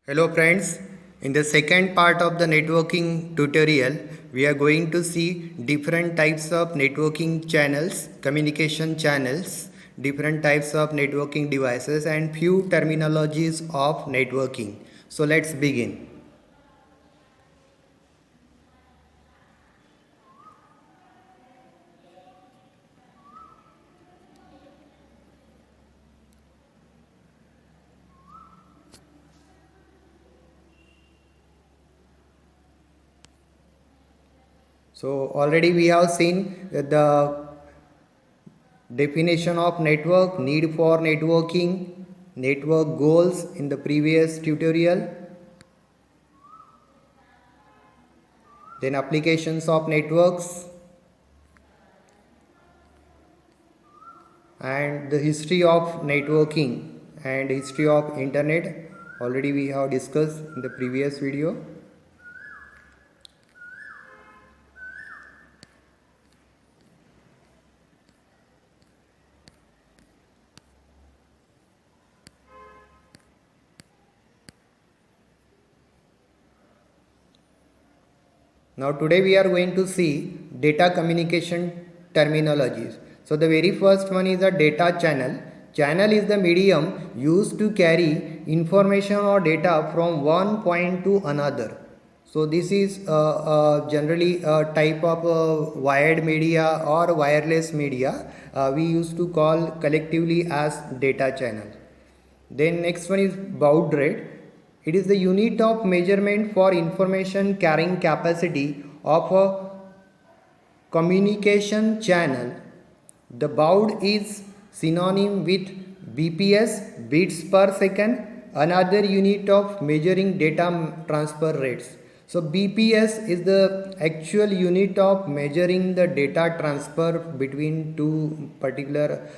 Hello friends, in the second part of the networking tutorial, we are going to see different types of networking channels, communication channels, different types of networking devices and few terminologies of networking. So let's begin. So already we have seen the definition of network, need for networking, network goals in the previous tutorial, then applications of networks, and the history of networking and history of internet already we have discussed in the previous video. Now today we are going to see data communication terminologies. So the very first one is a data channel. Channel is the medium used to carry information or data from one point to another. So this is generally a type of wired media or wireless media we used to call collectively as data channel. Then next one is baud rate. It is the unit of measurement for information carrying capacity of a communication channel. The baud is synonym with BPS, bits per second, another unit of measuring data transfer rates. So BPS is the actual unit of measuring the data transfer between two particular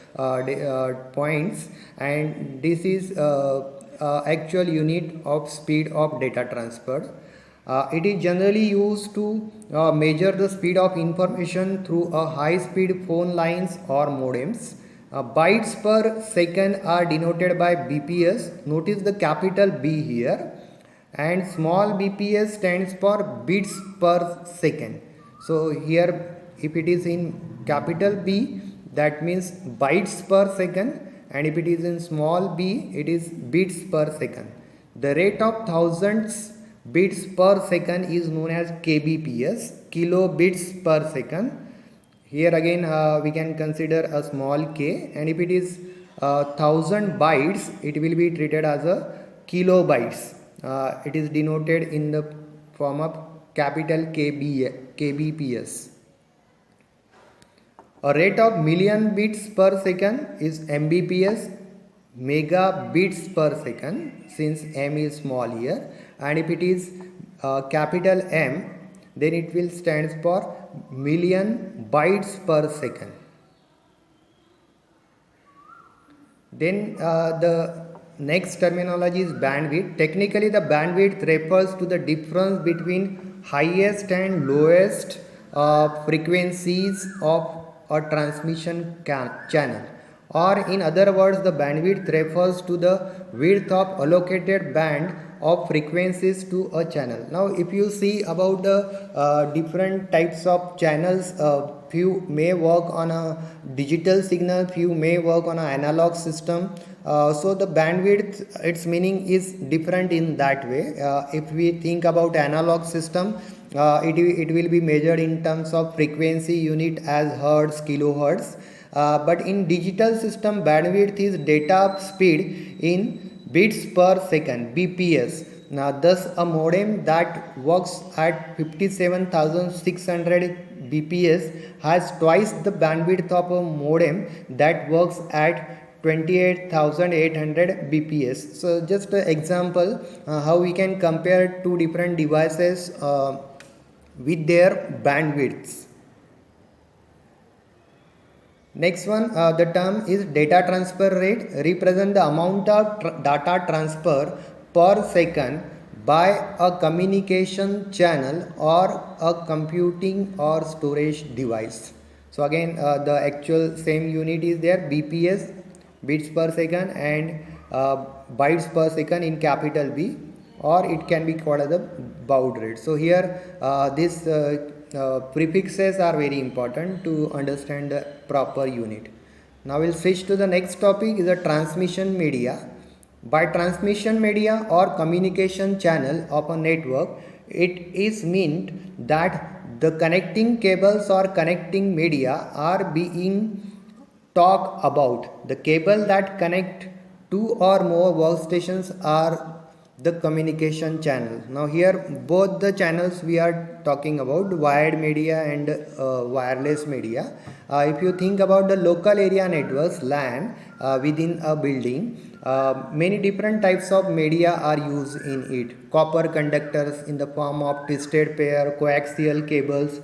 points, and this is actual unit of speed of data transfer. It is generally used to measure the speed of information through a high speed phone lines or modems. Bytes per second are denoted by BPS. Notice the capital B here, and small bps stands for bits per second. So here if it is in capital B, that means bytes per second, and if it is in small b, it is bits per second. The rate of thousands bits per second is known as kbps, kilobits per second. Here again we can consider a small k, and if it is 1000 bytes, it will be treated as a kilobytes. It is denoted in the form of capital kbps. A rate of million bits per second is mbps, megabits per second, since m is small here, and if it is capital M, then it will stands for million bytes per second. Then the next terminology is bandwidth. Technically, the bandwidth refers to the difference between highest and lowest frequencies of a transmission channel. Or in other words, the bandwidth refers to the width of allocated band of frequencies to a channel. Now if you see about the different types of channels, few may work on a digital signal, few may work on an analog system. So the bandwidth, its meaning is different in that way. If we think about analog system, it will be measured in terms of frequency unit as hertz, kilohertz. But in digital system, bandwidth is data speed in bits per second, bps. Now thus a modem that works at 57,600 bps has twice the bandwidth of a modem that works at 28,800 bps. So just an example how we can compare two different devices with their bandwidths. Next one, the term is data transfer rate, represent the amount of data transfer per second by a communication channel or a computing or storage device. So again the actual same unit is there, bps, bits per second, and bytes per second in capital B. or it can be called as a baud rate. So here these prefixes are very important to understand the proper unit. Now we'll switch to the next topic is a transmission media. By transmission media or communication channel of a network, it is meant that the connecting cables or connecting media are being talk about. The cable that connect two or more workstations are the communication channel. Now here both the channels we are talking about, wired media and wireless media. If you think about the local area networks LAN within a building, many different types of media are used in it. Copper conductors in the form of twisted pair, coaxial cables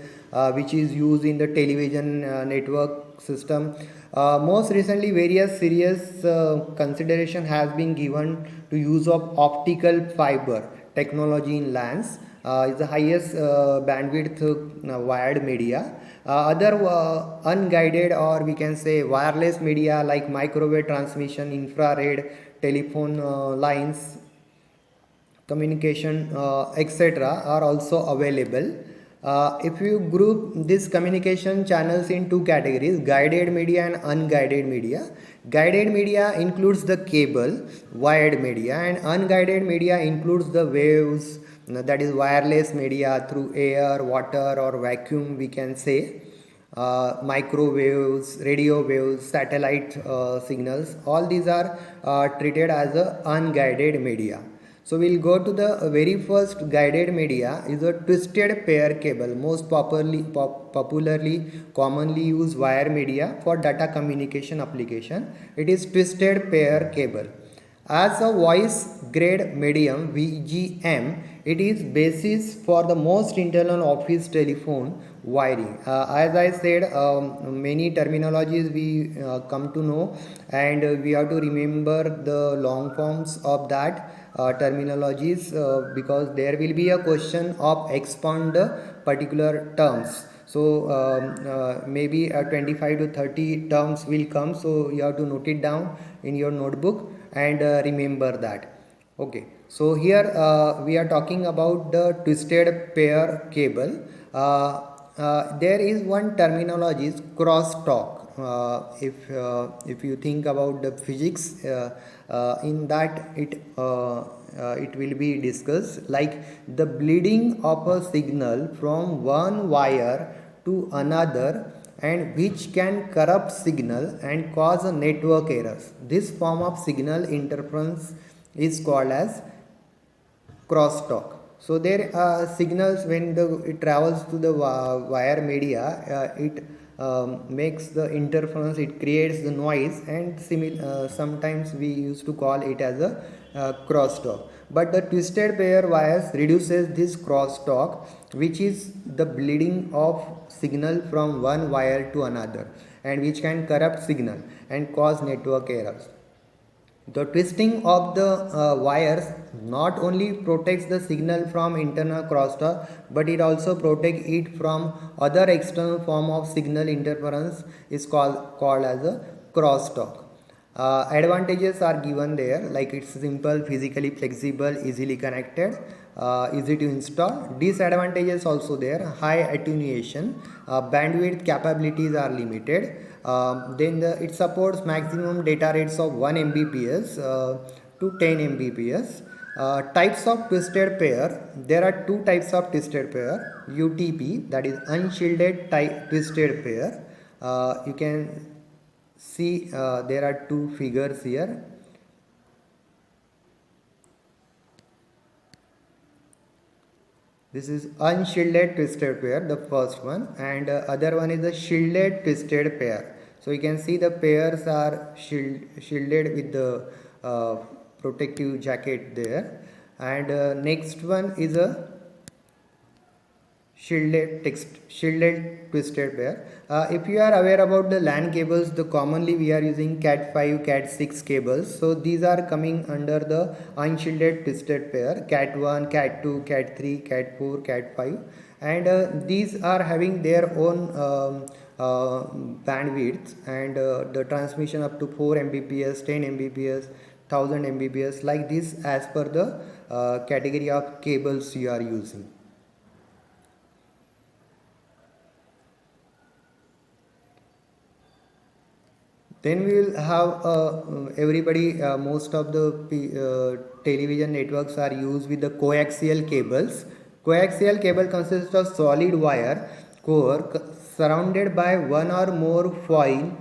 which is used in the television network system. Most recently, various serious consideration has been given to use of optical fiber technology in LANs. Is the highest bandwidth wired media. Other unguided or we can say wireless media like microwave transmission, infrared, telephone lines, communication, etc. are also available. If you group these communication channels in two categories, guided media and unguided media. Guided media includes the cable, wired media, and unguided media includes the waves, that is wireless media through air, water, or vacuum, we can say. Microwaves, radio waves, satellite signals, all these are treated as a unguided media. So we'll go to the very first guided media is a twisted pair cable, most popularly commonly used wire media for data communication application. It is twisted pair cable. As a voice grade medium VGM, it is basis for the most internal office telephone wiring. As I said, many terminologies we come to know, and we have to remember the long forms of that terminologies because there will be a question of expand particular terms. So maybe 25 to 30 terms will come, so you have to note it down in your notebook and remember that. Okay, so here we are talking about the twisted pair cable. There is one terminology is crosstalk. If you think about the physics, in that it will be discussed like the bleeding of a signal from one wire to another, and which can corrupt signal and cause a network errors. This form of signal interference is called as crosstalk. So there are signals when it travels to the wire media, it makes the interference, it creates the noise, and sometimes we used to call it as a crosstalk. But the twisted pair wires reduces this crosstalk, which is the bleeding of signal from one wire to another, and which can corrupt signal and cause network errors. The twisting of the wires not only protects the signal from internal crosstalk, but it also protects it from other external form of signal interference is called as a crosstalk. Advantages are given there like it's simple, physically flexible, easily connected, easy to install. Disadvantages also there, high attenuation, bandwidth capabilities are limited. Then it supports maximum data rates of 1 Mbps to 10 Mbps. Types of twisted pair, there are two types of twisted pair, UTP, that is unshielded twisted pair. You can see there are two figures here. This is unshielded twisted pair, the first one, and other one is a shielded twisted pair. So you can see the pairs are shielded with the protective jacket there, and next one is a shielded twisted pair. If you are aware about the LAN cables, the commonly we are using Cat5, Cat6 cables. So these are coming under the unshielded twisted pair, Cat1, Cat2, Cat3, Cat4, Cat5, and these are having their own bandwidth, and the transmission up to 4 Mbps, 10 Mbps, 1000 Mbps, like this as per the category of cables you are using. Then we will have everybody, most of the television networks are used with the coaxial cables. Coaxial cable consists of solid wire core surrounded by one or more foil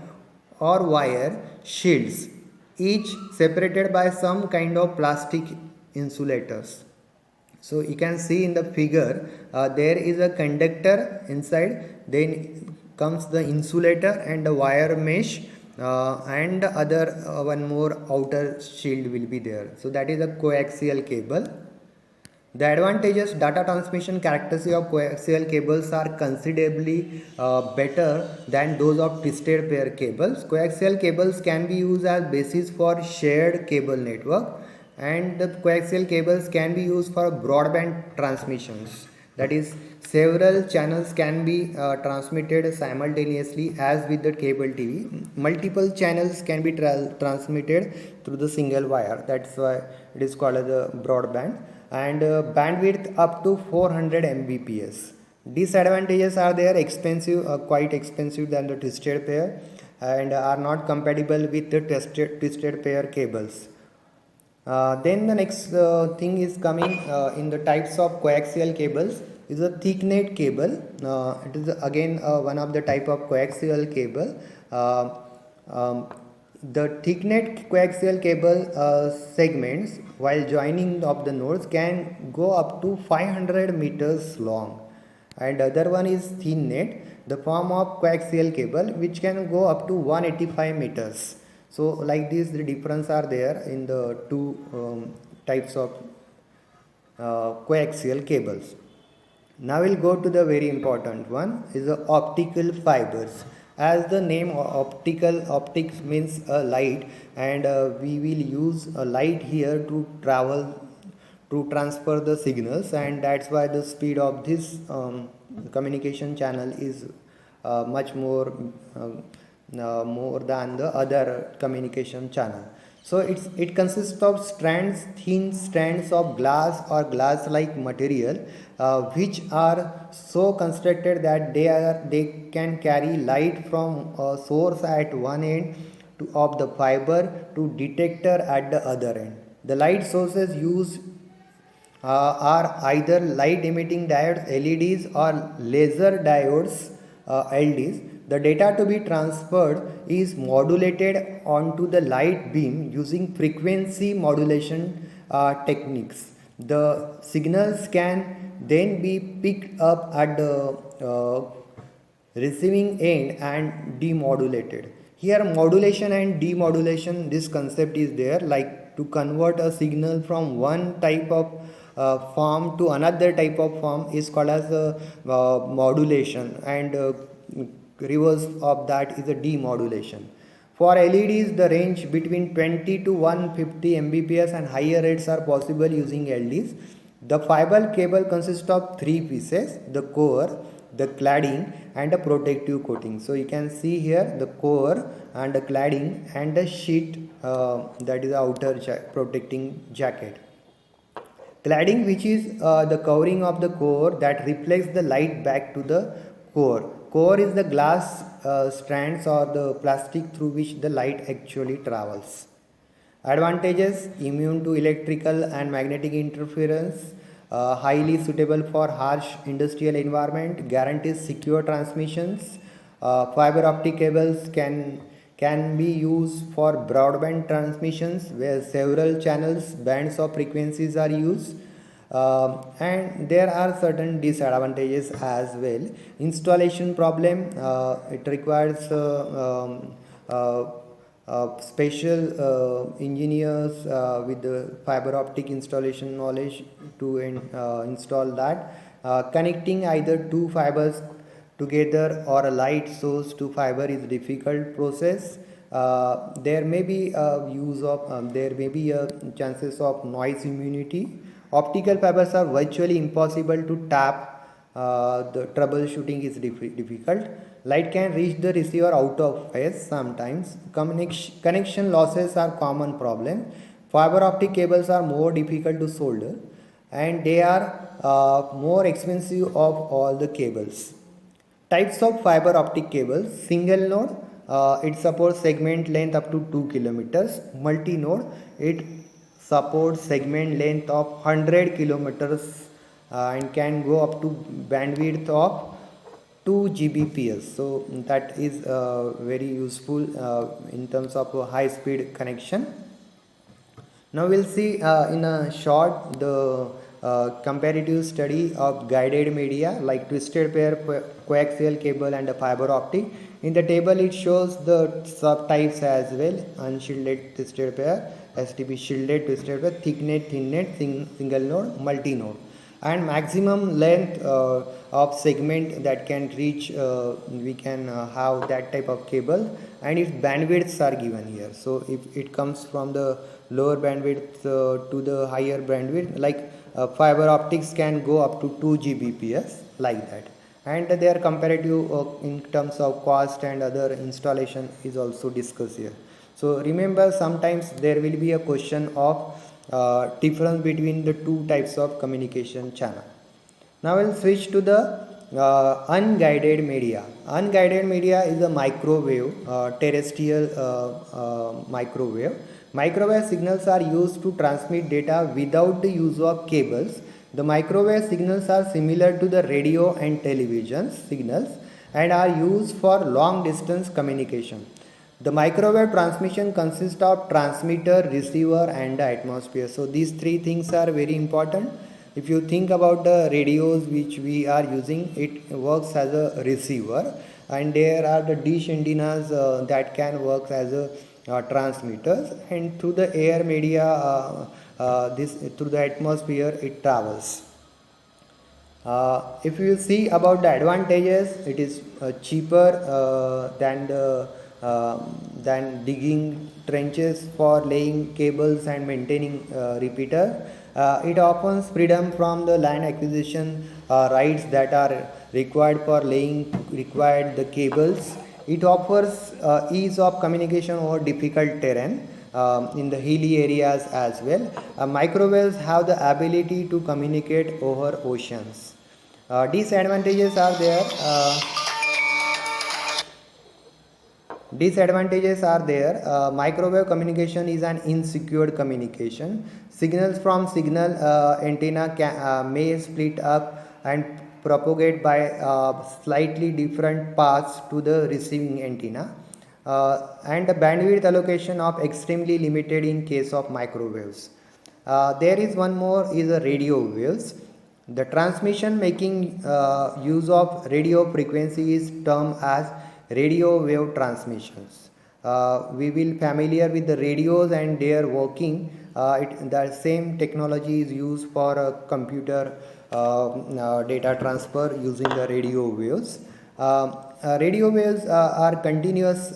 or wire shields, each separated by some kind of plastic insulators. So you can see in the figure, there is a conductor inside, then comes the insulator and the wire mesh, and other one more outer shield will be there. So that is a coaxial cable. The advantages, data transmission characteristics of coaxial cables are considerably better than those of twisted pair cables. Coaxial cables can be used as basis for shared cable network, and the coaxial cables can be used for broadband transmissions. That is, several channels can be transmitted simultaneously as with the cable TV. Multiple channels can be transmitted through the single wire. That's why it is called as a broadband. And bandwidth up to 400 Mbps. Disadvantages are there, expensive, quite expensive than the twisted pair, and are not compatible with the twisted pair cables. Then the next thing is coming in the types of coaxial cables is a thick net cable. It is again one of the type of coaxial cable. The thick net coaxial cable segments while joining of the nodes can go up to 500 meters long, and other one is thin net, the form of coaxial cable, which can go up to 185 meters. So like this, the difference are there in the two types of coaxial cables. Now we'll go to the very important one, is the optical fibers. As the name optics means a light, and we will use a light here to travel, to transfer the signals, and that's why the speed of this communication channel is much more than the other communication channel. So it consists of thin strands of glass or glass-like material, which are so constructed that they can carry light from a source at one end of the fiber to detector at the other end. The light sources used are either light emitting diodes LEDs or laser diodes LEDs. The data to be transferred is modulated onto the light beam using frequency modulation techniques. The signals can then be picked up at the receiving end and demodulated. Here modulation and demodulation, this concept is there, like to convert a signal from one type of form to another type of form is called as modulation, and reverse of that is a demodulation. For LEDs, the range between 20 to 150 Mbps and higher rates are possible using LEDs. The fiber cable consists of three pieces: the core, the cladding, and a protective coating. So you can see here the core and the cladding and the sheet, that is the outer protecting jacket. Cladding, which is the covering of the core that reflects the light back to the core. Core is the glass strands or the plastic through which the light actually travels. Advantages: immune to electrical and magnetic interference, highly suitable for harsh industrial environment, guarantees secure transmissions. Fiber optic cables can be used for broadband transmissions where several channels, bands of frequencies are used. And there are certain disadvantages as well. Installation problem, it requires special engineers with the fiber optic installation knowledge to install that. Connecting either two fibers together or a light source to fiber is difficult process. There may be chances of noise immunity. Optical fibers are virtually impossible to tap. The troubleshooting is difficult. Light can reach the receiver out of phase sometimes. Connection losses are common problem. Fiber optic cables are more difficult to solder and they are more expensive of all the cables. Types of fiber optic cables: single node, it supports segment length up to 2 kilometers. Multi node, it supports segment length of 100 kilometers and can go up to bandwidth of 2 Gbps. So that is very useful in terms of a high speed connection. Now we'll see in a short the comparative study of guided media like twisted pair, coaxial cable and a fiber optic. In the table it shows the subtypes as well: unshielded twisted pair, STP shielded twisted pair, thick net, thin net, single node, multi node, and maximum length of segment that can reach we can have that type of cable, and its bandwidths are given here. So if it comes from the lower bandwidth to the higher bandwidth, like fiber optics can go up to 2 Gbps like that, and their comparative in terms of cost and other installation is also discussed here. So remember, sometimes there will be a question of difference between the two types of communication channel. Now we'll switch to the unguided media. Unguided media is a microwave, terrestrial microwave. Microwave signals are used to transmit data without the use of cables. The microwave signals are similar to the radio and television signals and are used for long distance communication. The microwave transmission consists of transmitter, receiver and the atmosphere. So these three things are very important. If you think about the radios which we are using, it works as a receiver, and there are the dish antennas that can work as a transmitters, and through the air media this through the atmosphere it travels. If you see about the advantages, it is cheaper than digging trenches for laying cables and maintaining repeater. It offers freedom from the land acquisition rights that are required for laying the cables. It offers ease of communication over difficult terrain in the hilly areas as well. Microwaves have the ability to communicate over oceans. Disadvantages are there. Microwave communication is an insecure communication. Signals from signal antenna may split up and propagate by slightly different paths to the receiving antenna. And the bandwidth allocation of extremely limited in case of microwaves. There is one more is a radio waves. The transmission making use of radio frequency is termed as radio wave transmissions. We will familiar with the radios and their working. The same technology is used for computer data transfer using the radio waves. Radio waves are continuous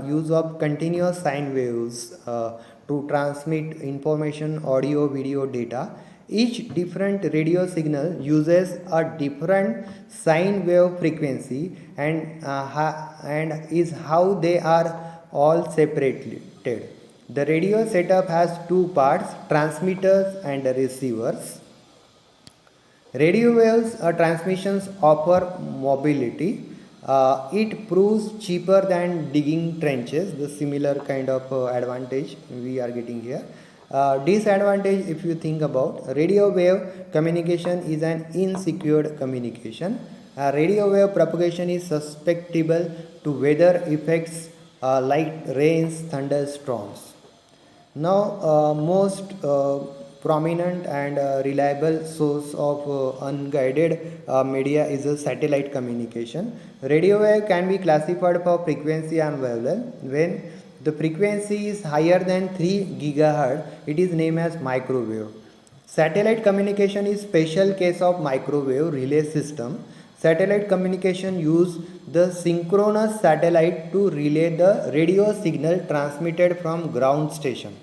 use of continuous sine waves to transmit information, audio, video, data. Each different radio signal uses a different sine wave frequency and is how they are all separated. The radio setup has two parts: transmitters and receivers. Radio waves transmissions offer mobility. It proves cheaper than digging trenches, the similar kind of advantage we are getting here. Disadvantage, if you think about radio wave communication, is an insecure communication. Radio wave propagation is susceptible to weather effects like rains, thunderstorms. Now, most prominent and reliable source of unguided media is a satellite communication. Radio wave can be classified for frequency and wavelength. When the frequency is higher than 3 GHz, it is named as microwave. Satellite communication is special case of microwave relay system. Satellite communication use the synchronous satellite to relay the radio signal transmitted from ground station.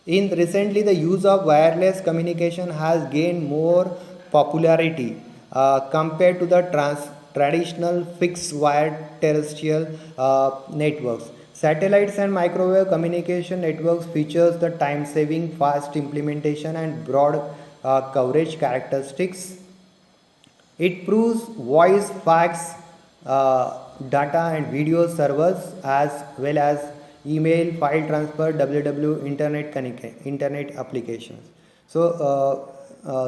In recently, the use of wireless communication has gained more popularity compared to the traditional fixed wire terrestrial networks. Satellites and microwave communication networks features the time-saving, fast implementation and broad coverage characteristics. It proves voice, fax, data and video servers as well as email, file transfer, www, internet applications. So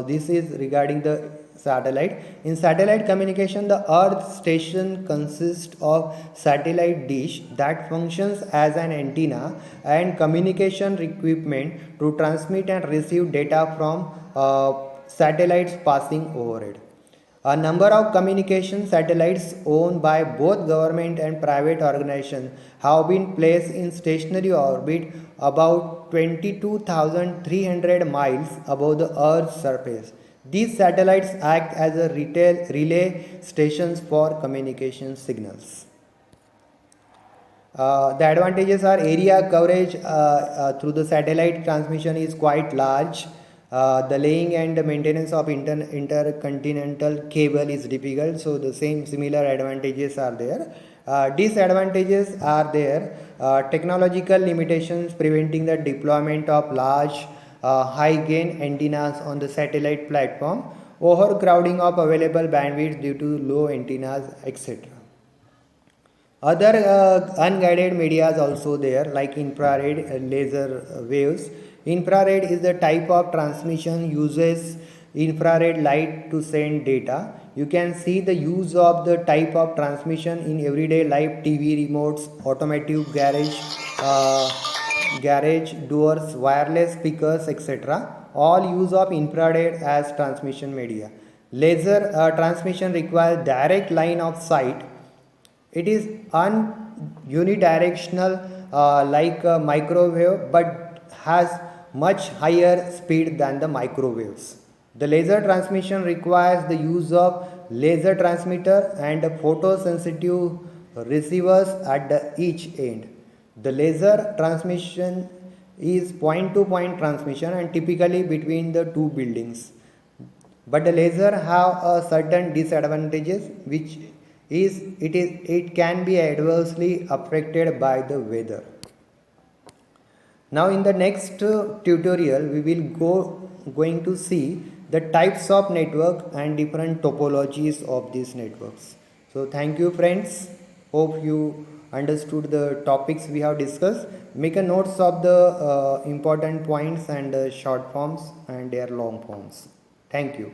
this is regarding the satellite. In satellite communication, the Earth station consists of satellite dish that functions as an antenna and communication equipment to transmit and receive data from satellites passing over it. A number of communication satellites owned by both government and private organizations have been placed in stationary orbit about 22,300 miles above the Earth's surface. These satellites act as a relay stations for communication signals. The advantages are area coverage through the satellite transmission is quite large. The laying and maintenance of intercontinental cable is difficult, so the similar advantages are there. Disadvantages are there. Technological limitations preventing the deployment of large high gain antennas on the satellite platform, overcrowding of available bandwidth due to low antennas, etc. Other unguided media is also there, like infrared laser waves. Infrared is the type of transmission uses infrared light to send data. You can see the use of the type of transmission in everyday life: TV remotes, automotive garage doors, wireless speakers, etc. All use of infrared as transmission media. Laser transmission requires direct line of sight. It is unidirectional like a microwave, but has much higher speed than the microwaves. The laser transmission requires the use of laser transmitter and photosensitive receivers at each end. The laser transmission is point-to-point transmission and typically between the two buildings. But the laser have a certain disadvantages, which is it can be adversely affected by the weather. Now in the next tutorial we will going to see the types of network and different topologies of these networks. So thank you friends, hope you understood the topics we have discussed. Make a notes of the important points and short forms and their long forms. Thank you.